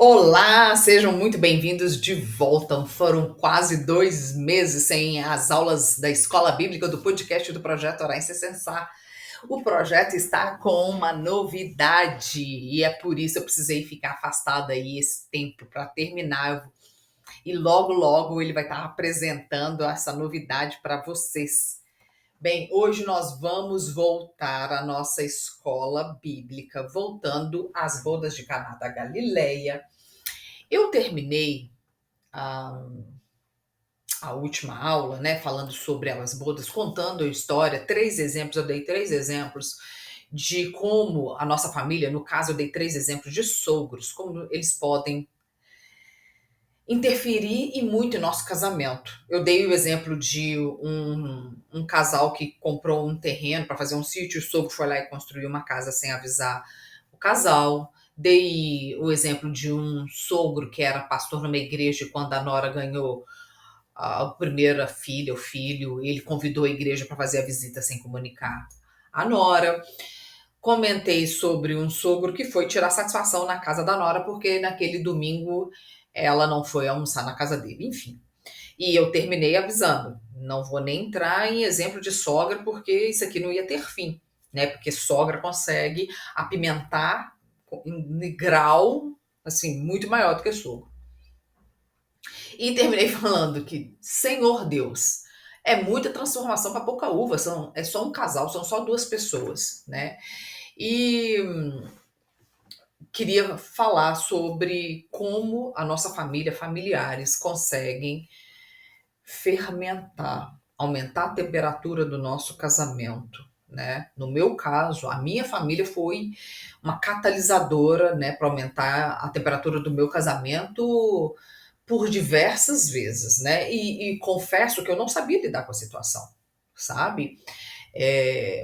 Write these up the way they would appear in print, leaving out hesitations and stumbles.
Olá, sejam muito bem-vindos de volta. Foram quase 2 meses sem as aulas da Escola Bíblica do podcast do Projeto Orar sem Cessar. O projeto está com uma novidade e é por isso eu precisei ficar afastada aí esse tempo para terminar. E logo, logo ele vai estar apresentando essa novidade para vocês. Bem, hoje nós vamos voltar à nossa escola bíblica, voltando às bodas de Caná da Galileia. Eu terminei a, a última aula, né, falando sobre as bodas, contando a história, eu dei três exemplos de como a nossa família, no caso eu dei três exemplos de sogros, como eles podem interferir e muito em nosso casamento. Eu dei o exemplo de um casal que comprou um terreno para fazer um sítio, o sogro foi lá e construiu uma casa sem avisar o casal. Dei o exemplo de um sogro que era pastor numa igreja e quando a nora ganhou a primeira filha, o filho, ele convidou a igreja para fazer a visita sem comunicar a nora. Comentei sobre um sogro que foi tirar satisfação na casa da nora porque naquele domingo ela não foi almoçar na casa dele, enfim. E eu terminei avisando, não vou nem entrar em exemplo de sogra porque isso aqui não ia ter fim, né? Porque sogra consegue apimentar em grau assim muito maior do que sogro. E terminei falando que, Senhor Deus, é muita transformação para pouca uva, é só um casal, são só duas pessoas, né? E queria falar sobre como a nossa família, familiares, conseguem fermentar, aumentar a temperatura do nosso casamento. Né? No meu caso, a minha família foi uma catalisadora, né, para aumentar a temperatura do meu casamento por diversas vezes, né? E confesso que eu não sabia lidar com a situação, sabe?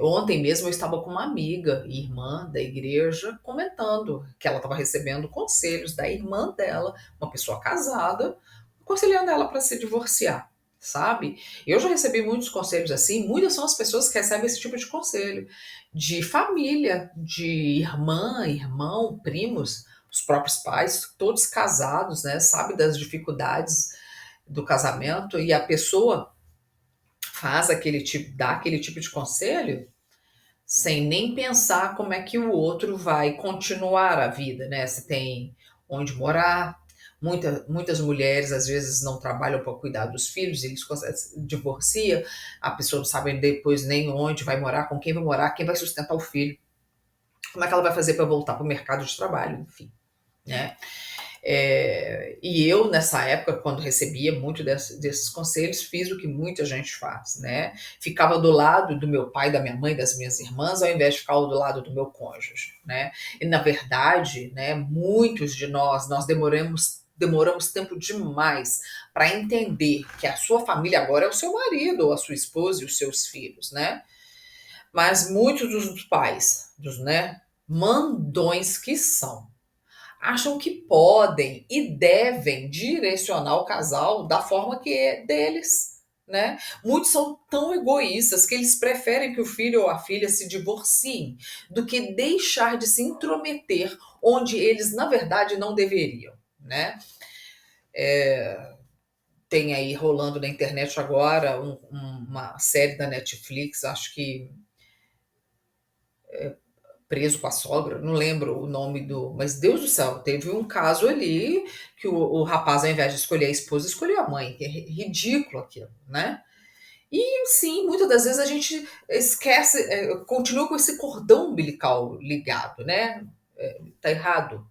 Ontem mesmo eu estava com uma amiga, irmã da igreja, comentando que ela estava recebendo conselhos da irmã dela, uma pessoa casada, aconselhando ela para se divorciar, sabe? Eu já recebi muitos conselhos assim, muitas são as pessoas que recebem esse tipo de conselho, de família, de irmã, irmão, primos, os próprios pais, todos casados, né? Sabe das dificuldades do casamento e a pessoa faz aquele tipo, dá aquele tipo de conselho sem nem pensar como é que o outro vai continuar a vida, né? Se tem onde morar. Muitas mulheres às vezes não trabalham para cuidar dos filhos, eles divorciam, a pessoa não sabe depois nem onde vai morar, com quem vai morar, quem vai sustentar o filho, como é que ela vai fazer para voltar para o mercado de trabalho, enfim, né? E eu, nessa época, quando recebia muito desses conselhos, fiz o que muita gente faz, né? Ficava do lado do meu pai, da minha mãe, das minhas irmãs, ao invés de ficar do lado do meu cônjuge, né? E, na verdade, né, muitos de nós demoramos tempo demais para entender que a sua família agora é o seu marido, ou a sua esposa e os seus filhos, né? Mas muitos dos pais, né, mandões que são, acham que podem e devem direcionar o casal da forma que é deles, né? Muitos são tão egoístas que eles preferem que o filho ou a filha se divorciem do que deixar de se intrometer onde eles, na verdade, não deveriam, né? Tem aí rolando na internet agora uma série da Netflix, acho que preso com a sogra, não lembro o nome do. Mas Deus do céu, teve um caso ali que o rapaz, ao invés de escolher a esposa, escolheu a mãe, que é ridículo aquilo, né? E sim, muitas das vezes a gente esquece, continua com esse cordão umbilical ligado, né? Tá errado.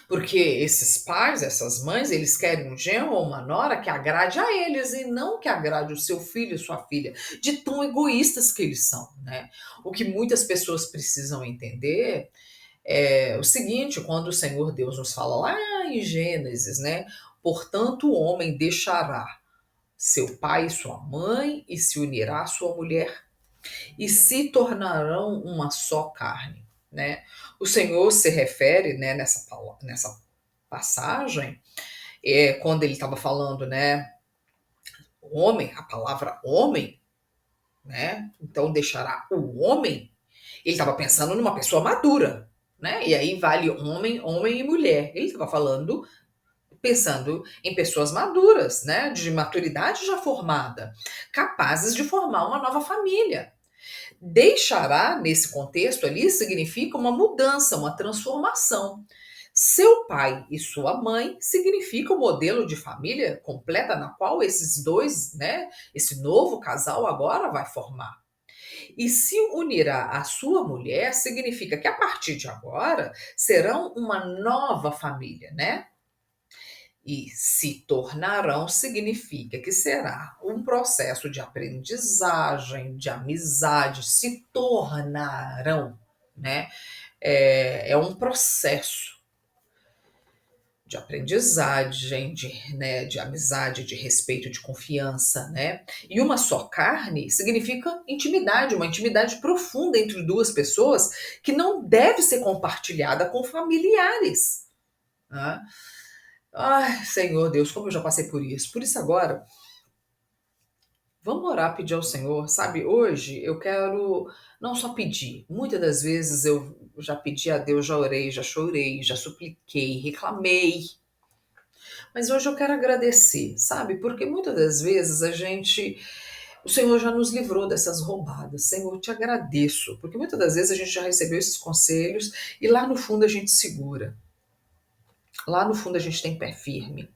Porque esses pais, essas mães, eles querem um genro ou uma nora que agrade a eles e não que agrade o seu filho e sua filha, de tão egoístas que eles são, né? O que muitas pessoas precisam entender é o seguinte, quando o Senhor Deus nos fala lá em Gênesis, né? Portanto, o homem deixará seu pai e sua mãe e se unirá à sua mulher e se tornarão uma só carne, né? O Senhor se refere, né, nessa passagem, quando ele estava falando, né, homem, a palavra homem, né? Então deixará o homem. Ele estava pensando numa pessoa madura, né? E aí vale homem, homem e mulher. Ele estava falando, pensando em pessoas maduras, né? De maturidade já formada, capazes de formar uma nova família. Deixará, nesse contexto ali, significa uma mudança, uma transformação. Seu pai e sua mãe significa o modelo de família completa na qual esses dois, né, esse novo casal agora vai formar. E se unirá à sua mulher, significa que a partir de agora serão uma nova família, né? E se tornarão significa que será um processo de aprendizagem, de amizade, se tornarão, né? É um processo de aprendizagem, de amizade, de respeito, de confiança, né? E uma só carne significa intimidade, uma intimidade profunda entre duas pessoas que não deve ser compartilhada com familiares, né? Ai, Senhor Deus, como eu já passei por isso. Por isso agora, vamos orar, pedir ao Senhor, sabe? Hoje eu quero não só pedir, muitas das vezes eu já pedi a Deus, já orei, já chorei, já supliquei, reclamei, mas hoje eu quero agradecer, sabe? Porque muitas das vezes o Senhor já nos livrou dessas roubadas. Senhor, eu te agradeço, porque muitas das vezes a gente já recebeu esses conselhos e lá no fundo a gente segura. Lá no fundo a gente tem pé firme.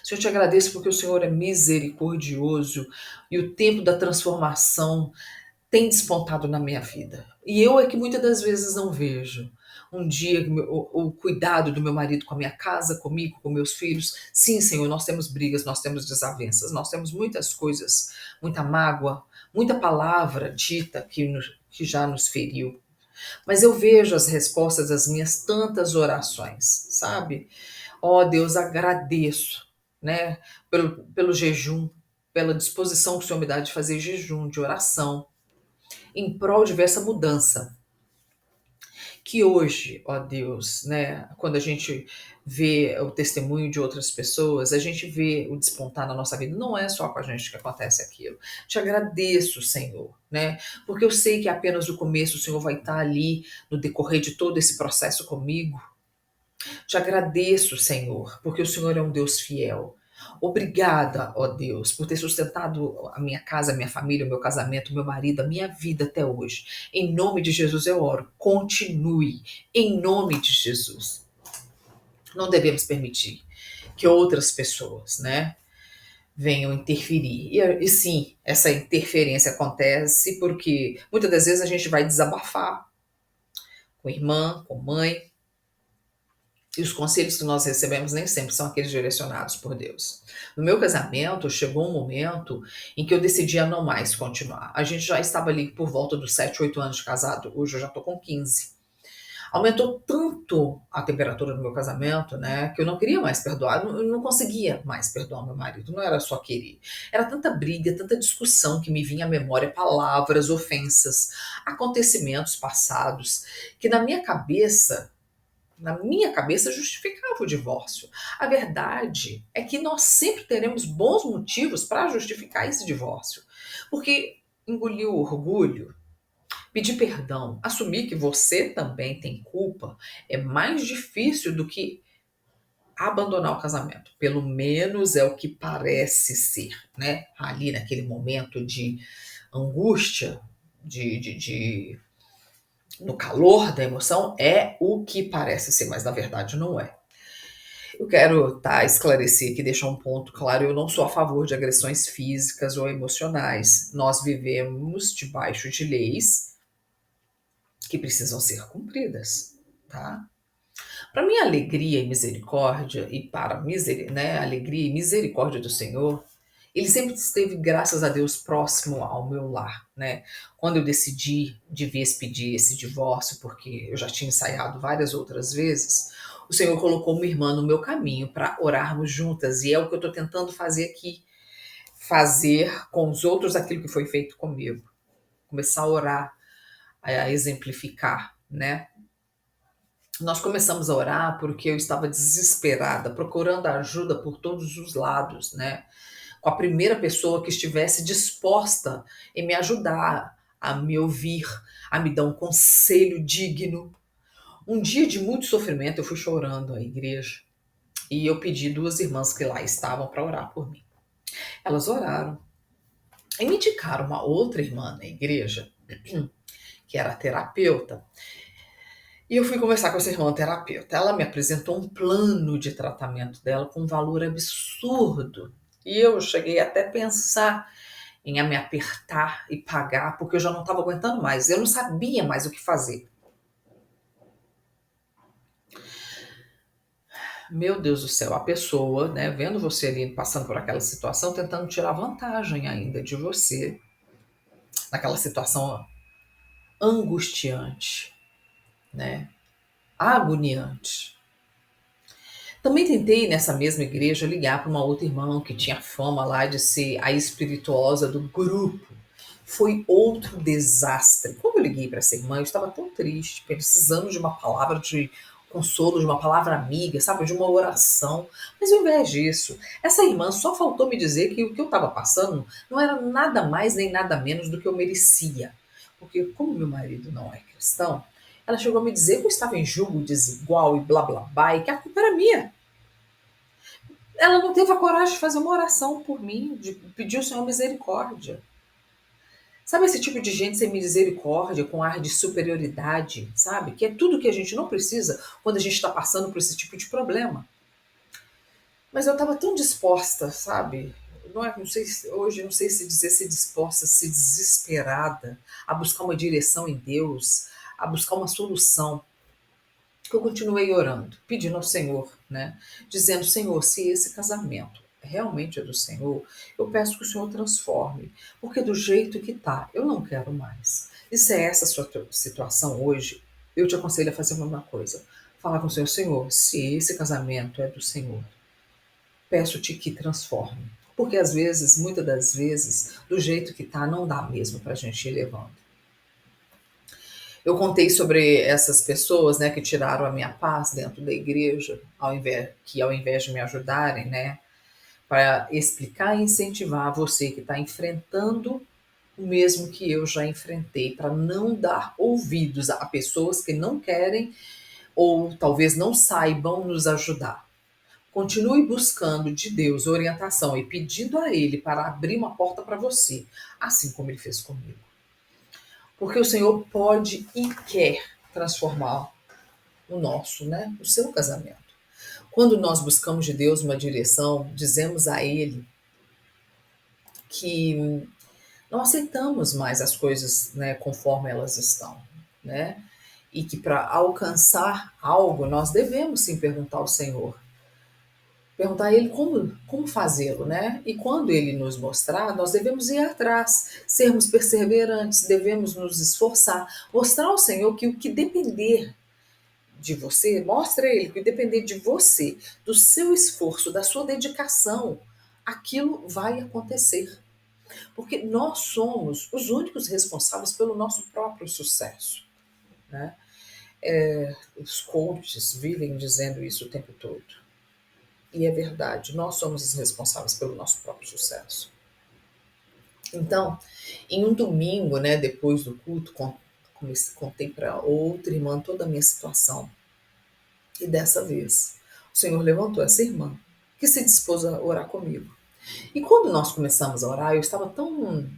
Senhor, eu te agradeço porque o Senhor é misericordioso e o tempo da transformação tem despontado na minha vida. E eu é que muitas das vezes não vejo. Um dia o cuidado do meu marido com a minha casa, comigo, com meus filhos. Sim, Senhor, nós temos brigas, nós temos desavenças, nós temos muitas coisas, muita mágoa, muita palavra dita que já nos feriu. Mas eu vejo as respostas das minhas tantas orações, sabe? Ó Deus, agradeço, né, pelo jejum, pela disposição que o Senhor me dá de fazer jejum, de oração, em prol de ver essa mudança. Que hoje, ó Deus, né, quando a gente vê o testemunho de outras pessoas, a gente vê o despontar na nossa vida. Não é só com a gente que acontece aquilo. Te agradeço, Senhor, né? Porque eu sei que é apenas o começo, o Senhor vai estar ali no decorrer de todo esse processo comigo. Te agradeço, Senhor, porque o Senhor é um Deus fiel. Obrigada, ó Deus, por ter sustentado a minha casa, a minha família, o meu casamento, o meu marido, a minha vida até hoje. Em nome de Jesus eu oro. Continue. Em nome de Jesus. Não devemos permitir que outras pessoas, né, venham interferir. E sim, essa interferência acontece porque muitas das vezes a gente vai desabafar com irmã, com mãe, e os conselhos que nós recebemos nem sempre são aqueles direcionados por Deus. No meu casamento, chegou um momento em que eu decidi a não mais continuar. A gente já estava ali por volta dos 7, 8 anos de casado, hoje eu já estou com 15. Aumentou tanto a temperatura do meu casamento, né, que eu não queria mais perdoar, eu não conseguia mais perdoar meu marido, não era só querer. Era tanta briga, tanta discussão que me vinha à memória palavras, ofensas, acontecimentos passados, que na minha cabeça justificava o divórcio. A verdade é que nós sempre teremos bons motivos para justificar esse divórcio. Porque engolir o orgulho, pedir perdão, assumir que você também tem culpa, é mais difícil do que abandonar o casamento. Pelo menos é o que parece ser, né? Ali naquele momento de angústia, de no calor da emoção, é o que parece ser, mas na verdade não é. Eu quero esclarecer aqui, deixar um ponto claro: eu não sou a favor de agressões físicas ou emocionais. Nós vivemos debaixo de leis que precisam ser cumpridas, tá? Para minha alegria e misericórdia, e para né, alegria e misericórdia do Senhor, ele sempre esteve, graças a Deus, próximo ao meu lar, né? Quando eu decidi de vez pedir esse divórcio, porque eu já tinha ensaiado várias outras vezes, o Senhor colocou uma irmã no meu caminho para orarmos juntas, e é o que eu estou tentando fazer aqui, fazer com os outros aquilo que foi feito comigo, começar a orar, a exemplificar, né? Nós começamos a orar porque eu estava desesperada, procurando ajuda por todos os lados, né? Com a primeira pessoa que estivesse disposta em me ajudar, a me ouvir, a me dar um conselho digno. Um dia de muito sofrimento, eu fui chorando à igreja e eu pedi duas irmãs que lá estavam para orar por mim. Elas oraram e me indicaram uma outra irmã na igreja, que era terapeuta, e eu fui conversar com essa irmã terapeuta. Ela me apresentou um plano de tratamento dela com um valor absurdo. E eu cheguei até a pensar em me apertar e pagar, porque eu já não estava aguentando mais. Eu não sabia mais o que fazer. Meu Deus do céu, a pessoa, né, vendo você ali passando por aquela situação, tentando tirar vantagem ainda de você, naquela situação angustiante, né, agoniante. Também tentei nessa mesma igreja ligar para uma outra irmã que tinha fama lá de ser a espirituosa do grupo. Foi outro desastre. Quando eu liguei para essa irmã, eu estava tão triste, precisando de uma palavra de consolo, de uma palavra amiga, sabe, de uma oração. Mas ao invés disso, essa irmã só faltou me dizer que o que eu estava passando não era nada mais nem nada menos do que eu merecia. Porque como meu marido não é cristão, ela chegou a me dizer que eu estava em julgo desigual e blá blá blá, e que a culpa era minha. Ela não teve a coragem de fazer uma oração por mim, de pedir ao Senhor misericórdia. Sabe esse tipo de gente sem misericórdia, com ar de superioridade, sabe? Que é tudo que a gente não precisa quando a gente está passando por esse tipo de problema. Mas eu estava tão disposta, sabe? Não sei hoje não sei se dizer se disposta, se desesperada a buscar uma direção em Deus, a buscar uma solução, que eu continuei orando, pedindo ao Senhor, né? Dizendo, Senhor, se esse casamento realmente é do Senhor, eu peço que o Senhor transforme, porque do jeito que tá, eu não quero mais. E se é essa a sua situação hoje, eu te aconselho a fazer a mesma coisa. Falar com o Senhor, Senhor, se esse casamento é do Senhor, peço-te que transforme. Porque às vezes, muitas das vezes, do jeito que tá, não dá mesmo pra gente ir levando. Eu contei sobre essas pessoas, né, que tiraram a minha paz dentro da igreja, ao invés de me ajudarem, né, para explicar e incentivar você que está enfrentando o mesmo que eu já enfrentei, para não dar ouvidos a pessoas que não querem ou talvez não saibam nos ajudar. Continue buscando de Deus orientação e pedindo a Ele para abrir uma porta para você, assim como Ele fez comigo. Porque o Senhor pode e quer transformar o nosso, né, o seu casamento. Quando nós buscamos de Deus uma direção, dizemos a Ele que não aceitamos mais as coisas, né, conforme elas estão, né? E que para alcançar algo nós devemos sim perguntar ao Senhor, perguntar a Ele como fazê-lo, né? E quando Ele nos mostrar, nós devemos ir atrás, sermos perseverantes, devemos nos esforçar, mostrar ao Senhor que o que depender de você, mostra a Ele que depender de você, do seu esforço, da sua dedicação, aquilo vai acontecer. Porque nós somos os únicos responsáveis pelo nosso próprio sucesso. Né? Os coaches vivem dizendo isso o tempo todo. E é verdade, nós somos os responsáveis pelo nosso próprio sucesso. Então, em um domingo, né, depois do culto, contei para outra irmã toda a minha situação. E dessa vez, o Senhor levantou essa irmã, que se dispôs a orar comigo. E quando nós começamos a orar, eu estava tão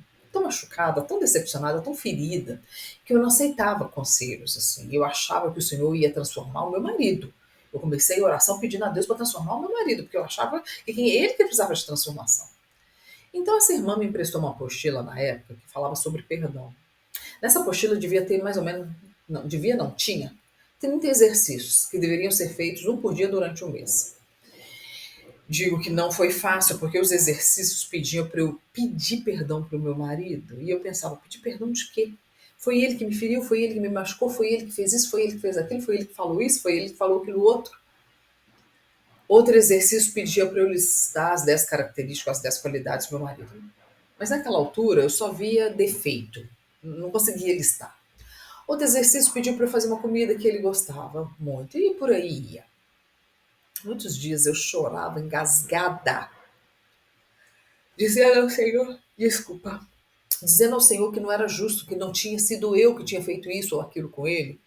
machucada, tão decepcionada, tão ferida, que eu não aceitava conselhos, assim. Eu achava que o Senhor ia transformar o meu marido. Eu comecei a oração pedindo a Deus para transformar o meu marido, porque eu achava que ele que precisava de transformação. Então essa irmã me emprestou uma apostila na época que falava sobre perdão. Nessa apostila devia ter mais ou menos, não, devia não, tinha 30 exercícios que deveriam ser feitos um por dia durante um mês. Digo que não foi fácil, porque os exercícios pediam para eu pedir perdão para o meu marido. E eu pensava, pedir perdão de quê? Foi ele que me feriu, foi ele que me machucou, foi ele que fez isso, foi ele que fez aquilo, foi ele que falou isso, foi ele que falou aquilo outro. Outro exercício pedia para eu listar as 10 características, as 10 qualidades do meu marido. Mas naquela altura eu só via defeito, não conseguia listar. Outro exercício pediu para eu fazer uma comida que ele gostava muito, e por aí ia. Muitos dias eu chorava engasgada, dizendo ao Senhor, desculpa, dizendo ao Senhor que não era justo, que não tinha sido eu que tinha feito isso ou aquilo com ele.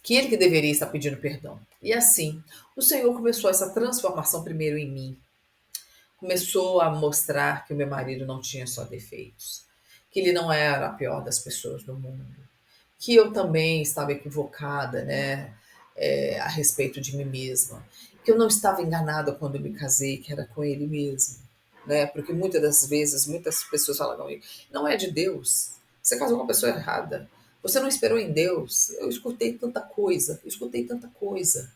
que ele que deveria estar pedindo perdão. E assim, o Senhor começou essa transformação primeiro em mim. Começou a mostrar que o meu marido não tinha só defeitos, que ele não era a pior das pessoas do mundo, que eu também estava equivocada, né, a respeito de mim mesma, que eu não estava enganada quando eu me casei, que era com ele mesmo, né, porque muitas das vezes, muitas pessoas falam comigo, não é de Deus, você casou com a pessoa errada, você não esperou em Deus, eu escutei tanta coisa, eu escutei tanta coisa.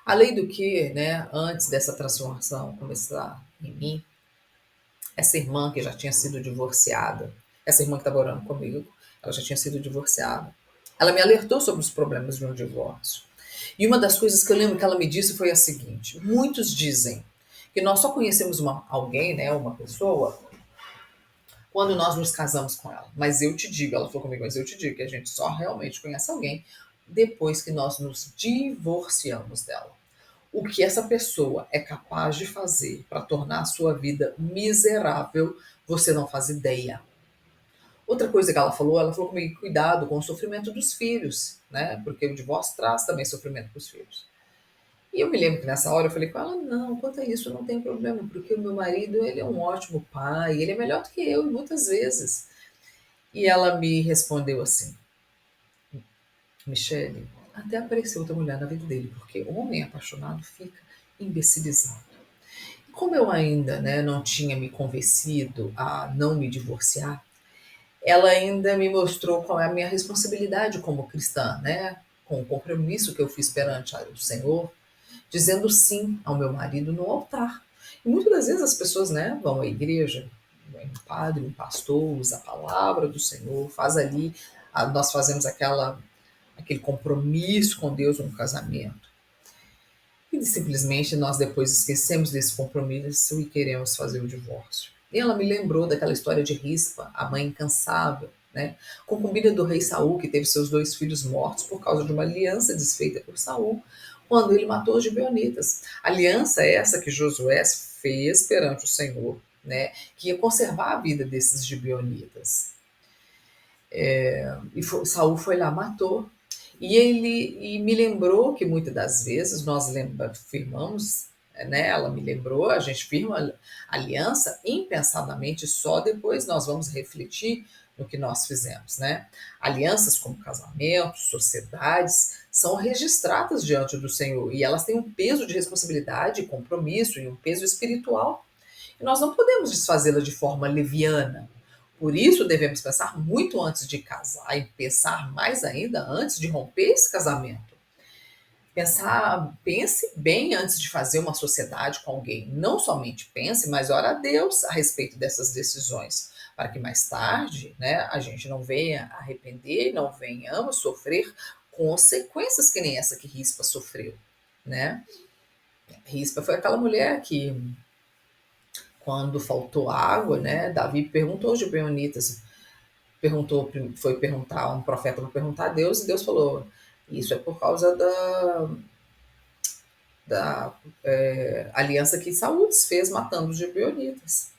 Além do que, né, antes dessa transformação começar em mim, essa irmã que já tinha sido divorciada, essa irmã que estava orando comigo, ela já tinha sido divorciada. Ela me alertou sobre os problemas de um divórcio. E uma das coisas que eu lembro que ela me disse foi a seguinte: muitos dizem que nós só conhecemos alguém, né, uma pessoa, quando nós nos casamos com ela. Mas eu te digo, ela falou comigo, mas eu te digo que a gente só realmente conhece alguém depois que nós nos divorciamos dela. O que essa pessoa é capaz de fazer para tornar a sua vida miserável, você não faz ideia. Outra coisa que ela falou comigo, cuidado com o sofrimento dos filhos, né? Porque o divórcio traz também sofrimento para os filhos. E eu me lembro que nessa hora eu falei com ela, não, quanto a isso não tem problema, porque o meu marido, ele é um ótimo pai, ele é melhor do que eu, muitas vezes. E ela me respondeu assim, Michele, até apareceu outra mulher na vida dele, porque homem apaixonado fica imbecilizado. Como eu ainda, né, não tinha me convencido a não me divorciar, ela ainda me mostrou qual é a minha responsabilidade como cristã, né, com o compromisso que eu fiz perante o Senhor, dizendo sim ao meu marido no altar. E muitas das vezes as pessoas, né, vão à igreja, vem um padre, um pastor, usa a palavra do Senhor, faz ali, nós fazemos aquele compromisso com Deus no casamento. E simplesmente nós depois esquecemos desse compromisso e queremos fazer o divórcio. E ela me lembrou daquela história de Rispa, a mãe incansável, né? Concubina do rei Saul, que teve seus 2 filhos mortos por causa de uma aliança desfeita por Saul, quando ele matou os gibeonitas. Aliança essa que Josué fez perante o Senhor, né? Que ia conservar a vida desses gibeonitas. Saul foi lá, matou. E me lembrou que muitas das vezes nós firmamos, né? Ela me lembrou, a gente firma aliança impensadamente, só depois nós vamos refletir no que nós fizemos, né? Alianças como casamentos, sociedades, são registradas diante do Senhor e elas têm um peso de responsabilidade, compromisso e um peso espiritual. E nós não podemos desfazê-la de forma leviana. Por isso, devemos pensar muito antes de casar e pensar mais ainda antes de romper esse casamento. Pense bem antes de fazer uma sociedade com alguém. Não somente pense, mas ore a Deus a respeito dessas decisões, para que mais tarde, né, a gente não venha arrepender, não venhamos sofrer consequências que nem essa que Rispa sofreu, né? Rispa foi aquela mulher que, quando faltou água, né, Davi perguntou aos gibeonitas, foi perguntar, um profeta foi perguntar a Deus, e Deus falou, isso é por causa da aliança que Saúl desfez matando os gibeonitas.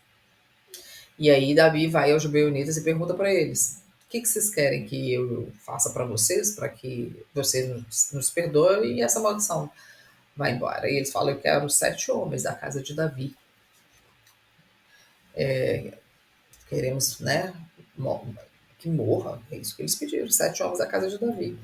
E aí Davi vai aos gibeonitas e pergunta para eles, o que vocês querem que eu faça para vocês que vocês nos perdoem e essa maldição vai embora? E eles falam, eu quero 7 homens da casa de Davi. Queremos, né, que morra, é isso que eles pediram, 7 homens da casa de Davi.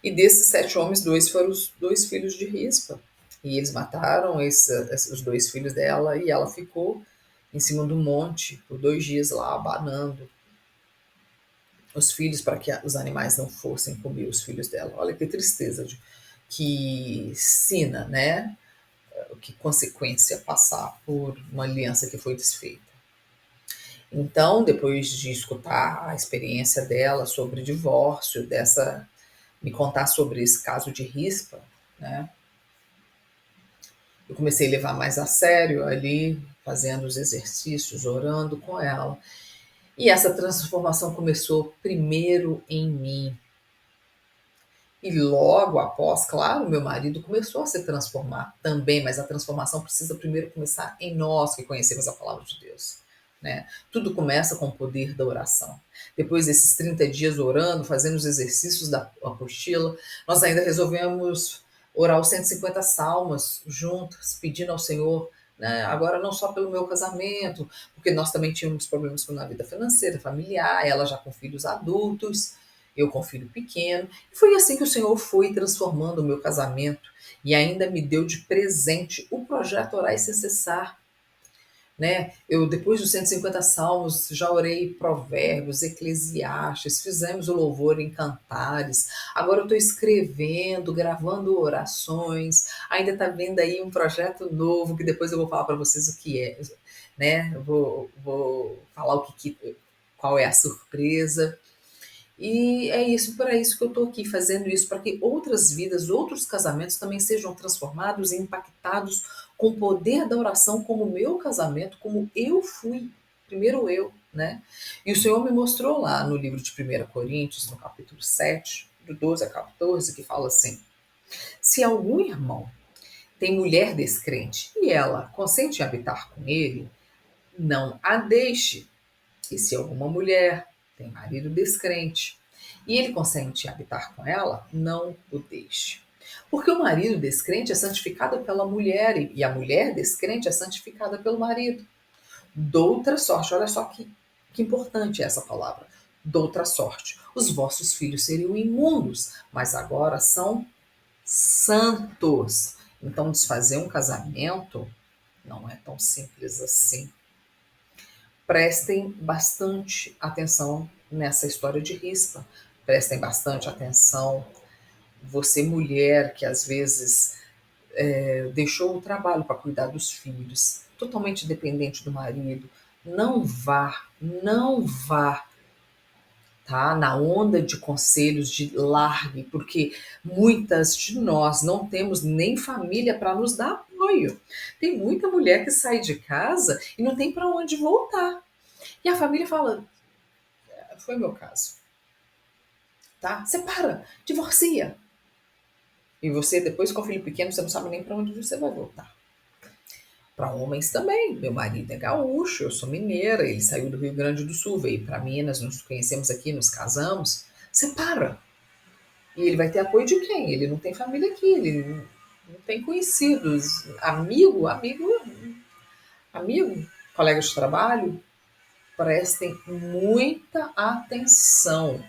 E desses 7 homens, 2 foram os 2 filhos de Rispa. E eles mataram os 2 filhos dela e ela ficou em cima do monte por 2 dias lá, abanando os filhos para que os animais não fossem comer os filhos dela. Olha que tristeza, que sina, né? Que consequência passar por uma aliança que foi desfeita. Então, depois de escutar a experiência dela sobre divórcio, me contar sobre esse caso de Rispa, né? Eu comecei a levar mais a sério ali, fazendo os exercícios, orando com ela. E essa transformação começou primeiro em mim. E logo após, claro, meu marido começou a se transformar também, mas a transformação precisa primeiro começar em nós que conhecemos a palavra de Deus. né? Tudo começa com o poder da oração. Depois desses 30 dias orando, fazendo os exercícios da apostila, nós ainda resolvemos orar os 150 salmos juntas, pedindo ao Senhor, né, agora não só pelo meu casamento, porque nós também tínhamos problemas na vida financeira, familiar, ela já com filhos adultos, eu com filho pequeno. E foi assim que o Senhor foi transformando o meu casamento e ainda me deu de presente o projeto Orar e Sem Cessar, né? Eu, depois dos 150 salmos, já orei provérbios, eclesiastes, fizemos o louvor em cantares. Agora eu estou escrevendo, gravando orações. Ainda está vindo aí um projeto novo, que depois eu vou falar para vocês o que é, né? Eu vou falar qual é a surpresa. E é isso, para isso que eu estou aqui fazendo isso, para que outras vidas, outros casamentos também sejam transformados e impactados com o poder da oração, como o meu casamento, como eu fui, primeiro eu, né? E o Senhor me mostrou lá no livro de 1 Coríntios, no capítulo 7, do 12 a 14, que fala assim: se algum irmão tem mulher descrente e ela consente em habitar com ele, não a deixe. E se alguma mulher tem marido descrente e ele consente em habitar com ela, não o deixe. Porque o marido descrente é santificado pela mulher e a mulher descrente é santificada pelo marido. Doutra sorte, olha só que importante é essa palavra. Doutra sorte. Os vossos filhos seriam imundos, mas agora são santos. Então, desfazer um casamento não é tão simples assim. Prestem bastante atenção nessa história de rispa. Prestem bastante atenção. Você, mulher, que às vezes deixou o trabalho para cuidar dos filhos, totalmente dependente do marido, não vá, tá? Na onda de conselhos de largue, porque muitas de nós não temos nem família para nos dar apoio. Tem muita mulher que sai de casa e não tem para onde voltar. E a família fala: foi o meu caso, tá? Separa, divorcia. E você, depois com o filho pequeno, você não sabe nem para onde você vai voltar. Para homens também. Meu marido é gaúcho, eu sou mineira, ele saiu do Rio Grande do Sul, veio para Minas, nos conhecemos aqui, nos casamos. Separa. E ele vai ter apoio de quem? Ele não tem família aqui, ele não tem conhecidos. Amigo, colega de trabalho. Prestem muita atenção.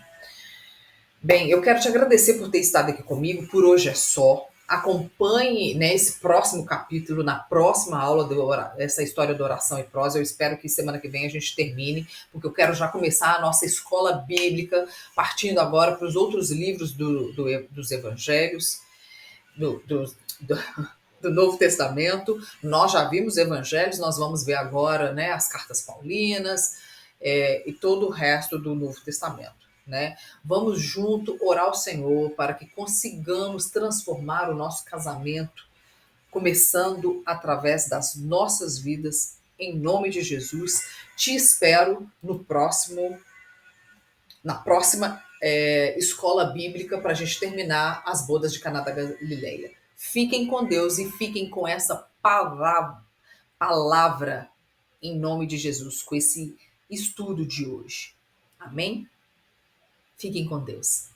Bem, eu quero te agradecer por ter estado aqui comigo. Por hoje é só. Acompanhe, né, esse próximo capítulo na próxima aula dessa história da oração e prosa. Eu espero que semana que vem a gente termine, porque eu quero já começar a nossa escola bíblica, partindo agora para os outros livros dos evangelhos, do, do, do, do Novo Testamento. Nós já vimos evangelhos, nós vamos ver agora, né, as cartas paulinas, e todo o resto do Novo Testamento. Né? Vamos junto orar ao Senhor para que consigamos transformar o nosso casamento, começando através das nossas vidas, em nome de Jesus. Te espero na próxima escola bíblica para a gente terminar as bodas de Caná da Galileia. Fiquem com Deus e fiquem com essa palavra em nome de Jesus, com esse estudo de hoje. Amém? Fiquem com Deus.